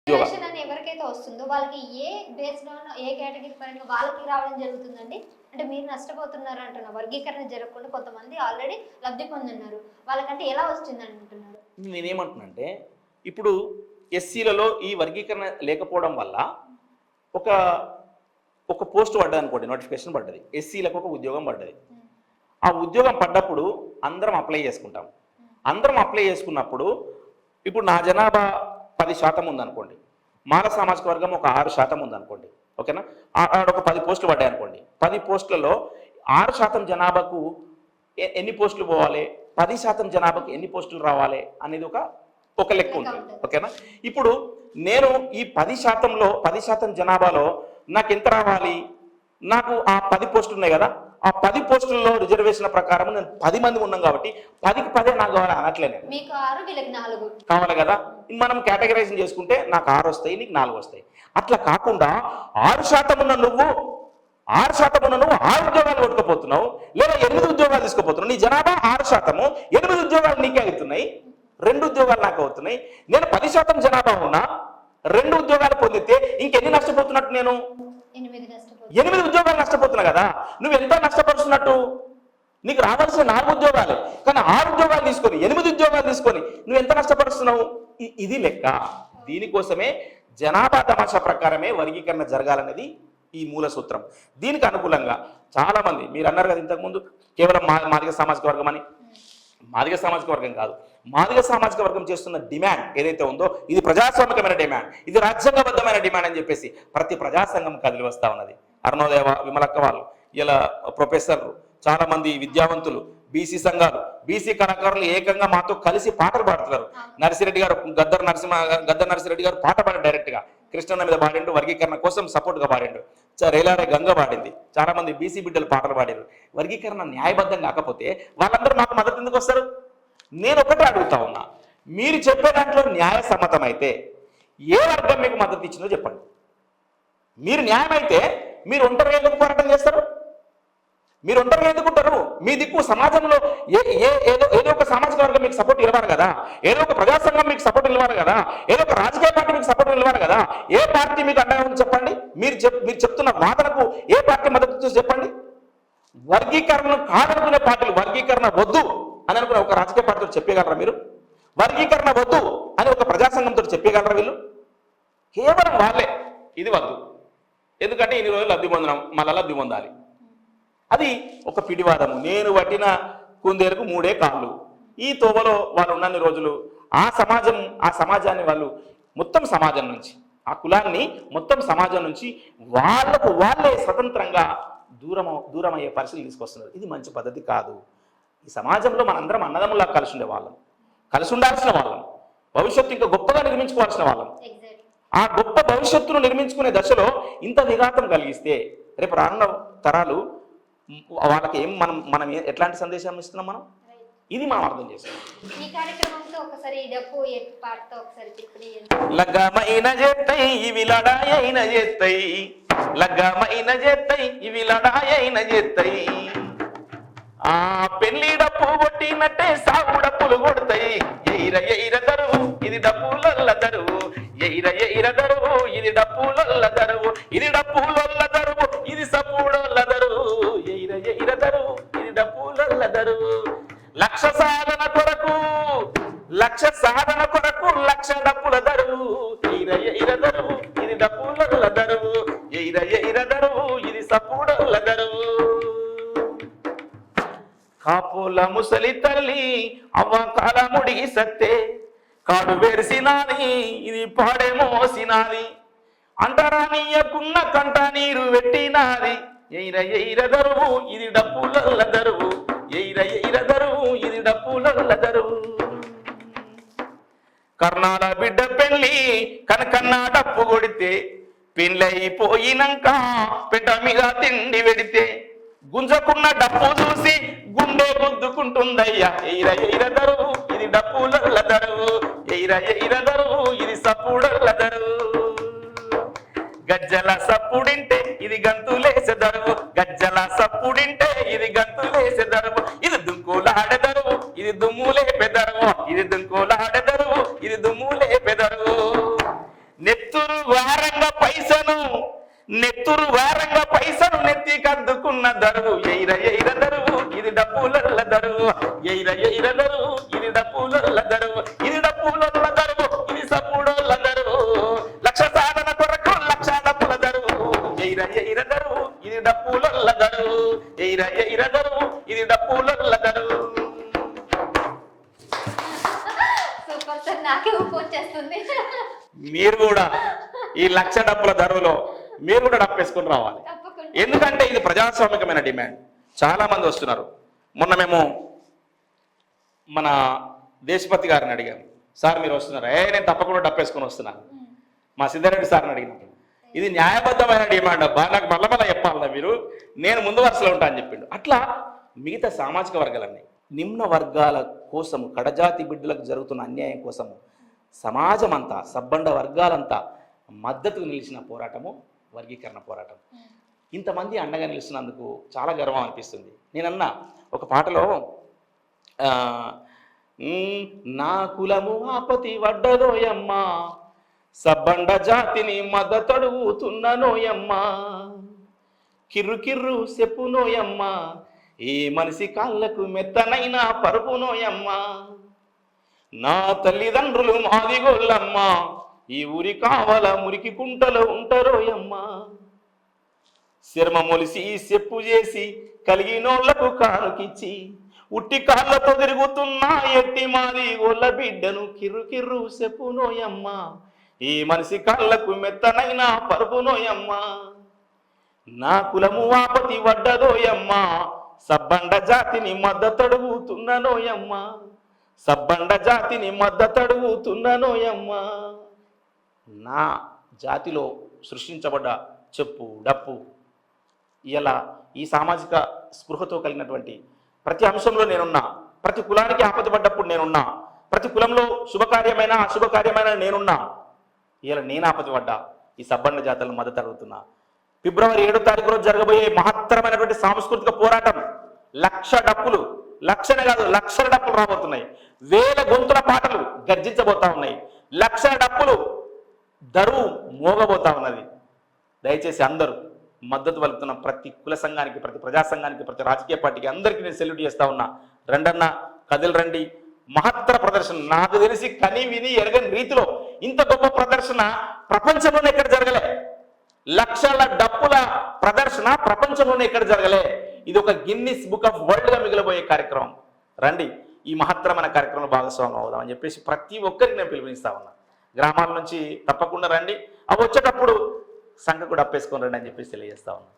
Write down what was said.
Reservation అని ఎవరికైతే వస్తుందో వాళ్ళకి ఏ బేస్డ్ ఆన్ ఏ కేటగిరీ పరంగా వాళ్ళకి రావడం జరుగుతుందండి? అంటే మీరు నష్టపోతున్నారు అంటున్నారు, వర్గీకరణ జరగకుండా కొంతమంది ఆల్రెడీ లబ్ధి పొందున్నారు, వాళ్ళకంటే ఎలా వస్తుంది అంటున్నారు? నేనేమంటున్నానంటే ఇప్పుడు ఎస్సీలలో ఈ వర్గీకరణ లేకపోవడం వల్ల ఒక ఒక పోస్ట్ పడ్డది అనుకోండి, నోటిఫికేషన్ పడ్డది, ఎస్సీలకు ఒక ఉద్యోగం పడ్డది. ఆ ఉద్యోగం పడ్డప్పుడు అందరం అప్లై చేసుకుంటాం. అందరం అప్లై చేసుకున్నప్పుడు ఇప్పుడు నా జనాభా 10% ఉందనుకోండి, మాల సామాజిక వర్గం ఒక 6% ఉందనుకోండి, ఓకేనా? ఆడ ఒక 10 పోస్టులు పడ్డాయి అనుకోండి. 10 పోస్టులలో 6% జనాభాకు ఎన్ని పోస్టులు పోవాలి, 10% జనాభాకు ఎన్ని పోస్టులు రావాలి అనేది ఒక లెక్క ఉంటుంది, ఓకేనా? ఇప్పుడు నేను ఈ 10% జనాభాలో నాకు ఎంత రావాలి? నాకు ఆ 10 పోస్టులు ఉన్నాయి కదా, ఆ 10 పోస్టుల్లో రిజర్వేషన్ ప్రకారం నేను 10 మంది ఉన్నాం కాబట్టి 10కి 10 నాకు కావాలి అనట్లే. నేను మీకు 6 వీళ్ళకి 4 కావాలి కదా. మనం కేటగరైజేషన్ చేసుకుంటే నాకు 6 వస్తాయి, నీకు 4 వస్తాయి. అట్లా కాకుండా 6% ఉన్న నువ్వు 6% ఉన్న నువ్వు 6 ఉద్యోగాలు కొట్టుకుపోతున్నావు, లేదా 8 ఉద్యోగాలు తీసుకుపోతున్నావు. నీ జనాభా 6%, 8 ఉద్యోగాలు నీకే అవుతున్నాయి, 2 ఉద్యోగాలు నాకు అవుతున్నాయి. నేను 10% జనాభా ఉన్నా 2 ఉద్యోగాలు పొందితే ఇంకెన్ని నష్టపోతున్నట్టు? నేను 8 ఉద్యోగాలు నష్టపోతున్నా కదా. నువ్వు ఎంత నష్టపరుస్తున్నట్టు? నీకు రావాల్సిన 4 ఉద్యోగాలు, కానీ 6 ఉద్యోగాలు తీసుకొని 8 ఉద్యోగాలు తీసుకొని నువ్వు ఎంత నష్టపరుస్తున్నావు? ఇది లెక్క. దీనికోసమే జనాభా తమాషా ప్రకారమే వర్గీకరణ జరగాలనేది ఈ మూల సూత్రం. దీనికి అనుకూలంగా చాలా మంది, మీరు అన్నారు కదా ఇంతకుముందు, కేవలం మాదిగ సామాజిక వర్గం అని. మాదిగ సామాజిక వర్గం కాదు, మాదిగ సామాజిక వర్గం చేస్తున్న డిమాండ్ ఏదైతే ఉందో ఇది ప్రజాస్వామికమైన డిమాండ్, ఇది రాజ్యాంగబద్ధమైన డిమాండ్ అని చెప్పేసి ప్రతి ప్రజా సంఘం కదిలి వస్తా ఉన్నది. అరుణోదయ, విమలక్క వాళ్ళు, ఇలా ప్రొఫెసర్లు, చాలా మంది విద్యావంతులు, బీసీ సంఘాలు, బీసీ కళాకారులు ఏకంగా మాతో కలిసి పాటలు పాడుతున్నారు. నర్సిరెడ్డి గారు, గద్దర్ నరసిరెడ్డి గారు పాట పాడారు, డైరెక్ట్ గా కృష్ణన్న మీద పాడిండు, వర్గీకరణ కోసం సపోర్ట్ గా పాడిండు. రేలారే గంగ పాడింది, చాలా మంది బీసీ బిడ్డలు పాటలు పాడారు. వర్గీకరణ న్యాయబద్ధం కాకపోతే వాళ్ళందరూ మాకు మద్దతు ఎందుకు వస్తారు? నేను ఒకటే అడుగుతా ఉన్నా, మీరు చెప్పే దాంట్లో న్యాయ సమ్మతం అయితే ఏ వర్గం మీకు మద్దతు ఇచ్చిందో చెప్పండి. మీరు న్యాయమైతే మీరు ఒంటరిగా ఎందుకు పోరాటం చేస్తారు? మీరు ఒంటరిగా ఎందుకుంటారు? మీ దిక్కు సమాజంలో ఏదో ఒక సామాజిక వర్గం మీకు సపోర్ట్ ఇవ్వాలి కదా, ఏదో ఒక ప్రజా సంఘం మీకు సపోర్ట్ ఇవ్వాలి కదా, ఏదో ఒక రాజకీయ పార్టీ మీకు సపోర్ట్ ఇవ్వాలి కదా. ఏ పార్టీ మీకు అండగా ఉంది చెప్పండి. మీరు చెప్తున్న వాదనకు ఏ పార్టీ మద్దతు చెప్పండి. వర్గీకరణ కాదనుకునే పార్టీలు, వర్గీకరణ వద్దు అని అనుకునే ఒక రాజకీయ పార్టీతో చెప్పగలరా మీరు? వర్గీకరణ వద్దు అని ఒక ప్రజా సంఘంతో చెప్పగలరా వీళ్ళు? కేవలం వాళ్ళే ఇది వద్దు, ఎందుకంటే ఇన్ని రోజులు లబ్ధి పొందినాం, మళ్ళా లబ్ధి పొందాలి. అది ఒక పిడివాదము. నేను పట్టిన కుందేలకు 3 కాళ్ళు. ఈ తోవలో వాళ్ళు ఉన్నన్ని రోజులు ఆ సమాజాన్ని వాళ్ళు మొత్తం సమాజం నుంచి, ఆ కులాన్ని మొత్తం సమాజం నుంచి వాళ్ళే స్వతంత్రంగా దూరమయ్యే పరిస్థితులు తీసుకొస్తున్నారు. ఇది మంచి పద్ధతి కాదు. ఈ సమాజంలో మనందరం అన్నదమ్ములా కలిసి ఉండే వాళ్ళం, కలిసి ఉండాల్సిన వాళ్ళం, భవిష్యత్తు ఇంకా గొప్పగా నిర్మించుకోవాల్సిన వాళ్ళం. ఆ గొప్ప భవిష్యత్తును నిర్మించుకునే దశలో ఇంత విఘాతం కలిగిస్తే రేపు రానున్న తరాలు వాళ్ళకి మనం ఎట్లాంటి సందేశం ఇస్తున్నాం మనం? ఇది మనం అర్థం చేసుకోవాలి. లగ్గమైన చేత్తై ఇవి లడాయైన చేత్తై, లగ్గమైన చేత్తై ఇవి లడాయైన చేత్తై, ఆ పెళ్లి డప్పు కొట్టినట్టే సాగు డప్పులు కొడతాయి. ఎయిర దరువు ఇది డప్పులల్ల దరువు, ఎయిర దరువు ఇది డప్పులల్ల దరువు, ఇది డప్పులల్ల దరువు ఇది సప్పుడల్ల దరువు, ఎయిర దరువు ఇది డప్పులల్ల దరువు. లక్ష సాధన కొరకు లక్ష డప్పుల దరువు, ఎయిర దరువు ఇది డప్పులల్ల దరువు, ఎయిర దరువు ఇది సప్పుడల్ల దరువు. కాపుల ముసలి తల్లి అవ్వ కాలముడి సత్తే, కాడు వెరిసినాది ఇది పాడే మోసినాది, అంటరానియకున్న కంట నీరు పెట్టినాది. ఎయిర దరువు ఇది డప్పులల్ల దరువు, ఎయిర దరువు ఇది డప్పులల్ల దరువు. కర్ణాల బిడ్డ పెళ్లి కనకన్నా డప్పు కొడితే, పెళ్ళైపోయినాక పెంట మీద తిండి పెడితే, గుంజకున్న డప్పు చూసి గుండె గుద్దుకుంటుందయ్యా. ఎయిర దరువు ఇది డప్పులల్ల దరువు, ఎయిర దరువు ఇది సప్పుడల్ల దరువు. గజ్జల సప్పుడింటే ఇది గంతులేసే దరువు, గజ్జల సప్పుడింటే ఇది గంతులేసే దరువు, ఇది దుంకులాడే దరువు ఇది దుమ్ములే పెదరువు, ఇది దుంకులాడే దరువు ఇది దుమ్ములే పెదరువు. నెత్తురు వారంగా పైసను నెత్తురు వారంగా పైసను నెత్తి కద్దుకున్న దరువు ఎయిర ఎయిర దరువు ఇది డప్పుల దరువు ఎయిర ఎయిర దరువు ఇది డప్పుల దరువు ఇది డప్పుల దరువు ఇది సప్పుడోళ్ళ దరువు లక్ష సాధన కొరకు లక్ష డప్పుల దరువు ఎయిర ఎయిర దరువు ఇది డప్పుల దరువు ఎయిర ఎయిర దరువు ఇది డప్పుల దరువు. సూపర్ సార్, నాకే ఉప్పు వచ్చేస్తుంది. మీరు కూడా ఈ లక్ష డప్పుల ధరలో మీరు కూడా డప్పేసుకుని రావాలి. తప్పకుండా. ఎందుకంటే ఇది ప్రజాస్వామికమైన డిమాండ్. చాలా మంది వస్తున్నారు. మొన్న మేము మన దేశపతి గారిని అడిగాము, సార్ మీరు వస్తున్నారు? నేను తప్పకుండా డప్పేసుకొని వస్తున్నాను. మా సిద్ధారెడ్డి సార్ని అడిగినప్పుడు ఇది న్యాయబద్ధమైన డిమాండ్ అబ్బా, నాకు మళ్ళా చెప్పాలన్నా మీరు, నేను ముందు వరుసలో ఉంటా అని చెప్పిండు. అట్లా మిగతా సామాజిక వర్గాలన్నీ నిమ్న వర్గాల కోసము, కడజాతి బిడ్డలకు జరుగుతున్న అన్యాయం కోసము సమాజం అంతా, సబ్బండ వర్గాలంతా మద్దతుకు నిలిచిన పోరాటము వర్గీకరణ పోరాటం. ఇంతమంది అండగా నిలుస్తున్నందుకు చాలా గర్వం అనిపిస్తుంది. నేనన్నా ఒక పాటలో నా కులము ఆపతి వడ్డదోయమ్మ, సబ్బండ జాతిని మద్దతడుగుతున్ననోయమ్మ, కిర్రు కిర్రు చెప్పునోయమ్మ, ఈ మనిషి కాళ్ళకు మెత్తనైనా పరుపునోయమ్మ, నా తల్లిదండ్రులు మాదిగోళ్ళమ్మ, ఈ ఊరి కావల మురికి కుంటలో ఉంటారోయమ్మ, శర్మ మొలిసి చెప్పు చేసి కలిగినోళ్లకు కానుకిచ్చి ఉట్టి కాళ్ళతో తిరుగుతున్నా ఎట్టి మాది గోళ్ళ బిడ్డను కిర్రు కిర్రు చెప్పునోయమ్మ, ఈ మనిషి కాళ్ళకు మెత్తనైనా పరుపునోయమ్మ, నా కులము ఆపతి వడ్డదోయమ్మ, సబ్బండ జాతిని మద్దతడుగుతున్ననోయమ్మ, సబ్బండ జాతిని మద్దతడుగుతున్ననోయమ్మ. నా జాతిలో సృష్టించబడ్డ చెప్పు డప్పు ఇలా ఈ సామాజిక స్పృహతో కలిగినటువంటి ప్రతి అంశంలో నేనున్నా, ప్రతి కులానికి ఆపద పడ్డప్పుడు నేనున్నా, ప్రతి కులంలో శుభకార్యమైన అశుభకార్యమైన నేనున్నా. ఇలా నేను ఆపద పడ్డా ఈ సబ్బండ జాతులను మద్దతు అడుగుతున్నా. ఫిబ్రవరి 7వ తారీఖు రోజు జరగబోయే మహత్తరమైనటువంటి సాంస్కృతిక పోరాటం, లక్ష డప్పులు, లక్షనే కాదు లక్షల డప్పులు రాబోతున్నాయి, వేల గొంతుల పాటలు గర్జించబోతా ఉన్నాయి, లక్షల డప్పులు దరువు మోగబోతా ఉన్నది. దయచేసి అందరూ మద్దతు పలుకుతున్న ప్రతి కుల సంఘానికి, ప్రతి ప్రజా సంఘానికి, ప్రతి రాజకీయ పార్టీకి అందరికీ నేను సెల్యూట్ చేస్తా ఉన్నా. రండన్న కదిలి రండి. మహత్తర ప్రదర్శన, నాకు తెలిసి కని విని ఎరగని రీతిలో ఇంత గొప్ప ప్రదర్శన ప్రపంచంలోనే ఎక్కడ జరగలే. లక్షల డప్పుల ప్రదర్శన ప్రపంచంలోనే ఎక్కడ జరగలే. ఇది ఒక గిన్నిస్ బుక్ ఆఫ్ వరల్డ్ గా మిగిలిపోయే కార్యక్రమం. రండి ఈ మహత్తరమైన కార్యక్రమంలో భాగస్వామ్యం అవుదాం అని చెప్పేసి ప్రతి ఒక్కరికి నేను పిలుపునిస్తా ఉన్నా. గ్రామాల నుంచి తప్పకుండా రండి, అవి వచ్చేటప్పుడు సంఘకు డప్పేసుకొని రండి అని చెప్పేసి తెలియజేస్తా ఉన్నా.